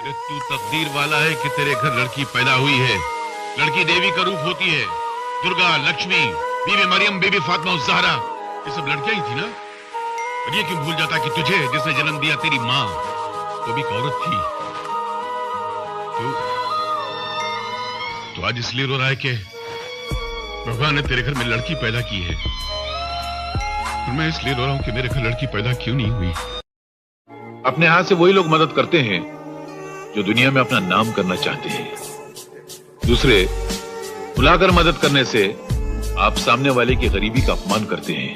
कि तू तकदीर वाला है कि तेरे घर लड़की पैदा हुई है। लड़की देवी का रूप होती है। दुर्गा, लक्ष्मी, बीबी मरियम, बीबी फातिमा ज़हरा, ये सब लड़कियां ही थी ना। और ये क्यों भूल जाता कि तुझे जिसने जन्म दिया तेरी माँ, वो भी एक औरत थी। तो आज इसलिए रो रहा है कि भगवान ने तेरे घर में लड़की पैदा की है। और मैं इसलिए रो रहा हूं कि मेरे घर लड़की पैदा क्यों नहीं हुई। अपने हाथ से वही लोग मदद करते हैं जो दुनिया में अपना नाम करना चाहते हैं। दूसरे बुलाकर मदद करने से आप सामने वाले की गरीबी का अपमान करते हैं,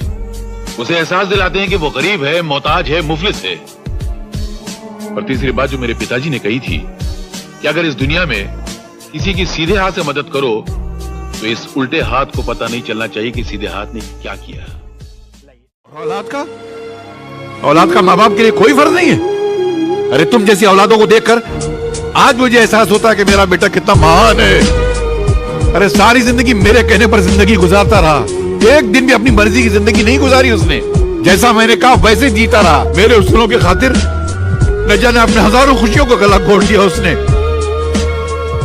उसे एहसास दिलाते हैं कि वो गरीब है, मोहताज है, मुफलिस है। और तीसरी बात जो मेरे पिताजी ने कही थी कि अगर इस दुनिया में किसी की सीधे हाथ से मदद करो तो इस उल्टे हाथ को पता नहीं चलना चाहिए कि सीधे हाथ ने क्या किया। औलाद का माँ बाप के लिए कोई फर्ज नहीं है। अरे तुम जैसी औलादों को देखकर आज मुझे एहसास होता है कि मेरा बेटा कितना महान है। अरे सारी जिंदगी मेरे कहने पर जिंदगी गुजारता रहा, एक दिन भी अपनी मर्जी की जिंदगी नहीं गुजारी उसने। जैसा मैंने कहा वैसे जीता रहा। मेरे उसूलों की खातिर न जाने अपने हजारों खुशियों को गला घोट दिया उसने।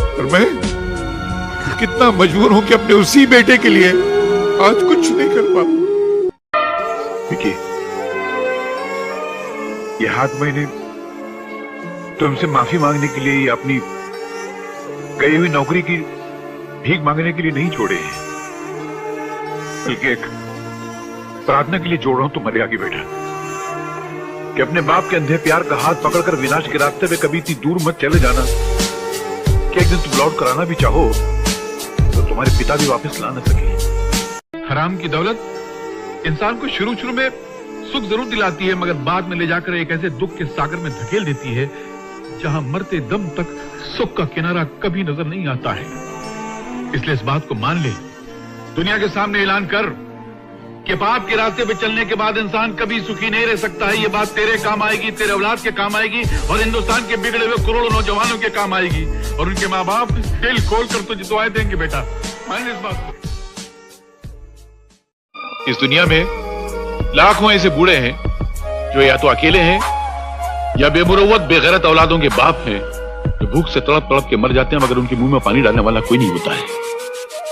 और मैं कितना मजबूर हूं कि अपने उसी बेटे के लिए आज कुछ नहीं कर पाता। विकी, ये हाथ मैंने तुमसे माफी मांगने के लिए, अपनी गई हुई नौकरी की भीख मांगने के लिए नहीं छोड़े हैं, बल्कि एक प्रार्थना के लिए जोड़ रहा हूं तुम्हारे आगे बैठा कि अपने बाप के अंधे प्यार का हाथ पकड़कर विनाश के रास्ते में कभी इतनी दूर मत चले जाना कि एक दिन तुम लौट कर आना भी चाहो तो तुम्हारे पिता भी वापस ला न सके। हराम की दौलत इंसान को शुरू शुरू में सुख जरूर दिलाती है, मगर बाद में ले जाकर एक ऐसे दुख के सागर में धकेल देती है जहां मरते दम तक सुख का किनारा कभी नजर नहीं आता है। इसलिए इस बात को मान ले, दुनिया के सामने ऐलान कर कि पाप के रास्ते पे चलने के बाद इंसान कभी सुखी नहीं रह सकता है। ये बात तेरे काम आएगी, तेरे औलाद के काम आएगी और हिंदुस्तान के बिगड़े हुए करोड़ों नौजवानों के काम आएगी। और उनके माँ बाप दिल खोल कर तुझे दुआएं देंगे। बेटा मान इस बात को। इस दुनिया में लाखों ऐसे बूढ़े हैं जो या तो अकेले हैं या बेमुरव्वत बेगैरत औलादों के बाप हैं, जो भूख से तड़प तड़प के मर जाते हैं मगर उनके मुंह में पानी डालने वाला कोई नहीं होता है।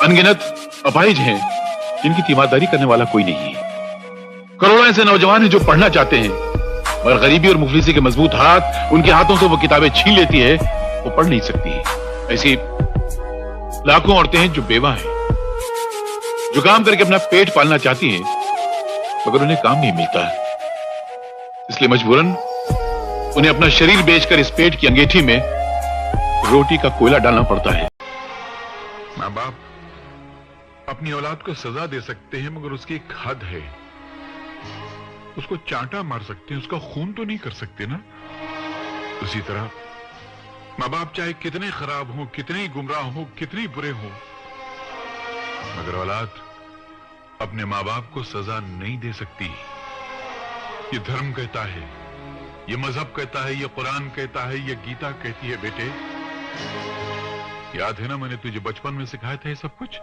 अनगिनत अपाहिज हैं जिनकी तीमारदारी करने वाला कोई नहीं है। करोड़ों ऐसे नौजवान हैं जो पढ़ना चाहते हैं मगर गरीबी और मुफलिसी के मजबूत हाथ उनके हाथों से वो किताबें छीन लेती है, वो पढ़ नहीं सकती है। ऐसी लाखों औरतें हैं जो बेवा हैं, जो काम करके अपना पेट पालना चाहती हैं मगर उन्हें काम नहीं मिलता है। इसलिए मजबूरन उन्हें अपना शरीर बेचकर इस पेट की अंगीठी में रोटी का कोयला डालना पड़ता है। माँ बाप अपनी औलाद को सजा दे सकते हैं मगर उसकी एक हद है। उसको चांटा मार सकते हैं, उसका खून तो नहीं कर सकते ना। उसी तरह माँ बाप चाहे कितने खराब हों, कितने गुमराह हों, कितने बुरे हों, मगर औलाद अपने माँ बाप को सजा नहीं दे सकती। ये धर्म कहता है, ये मजहब कहता है, ये कुरान कहता है, ये गीता कहती है। बेटे याद है ना मैंने तुझे बचपन में सिखाया था ये सब कुछ।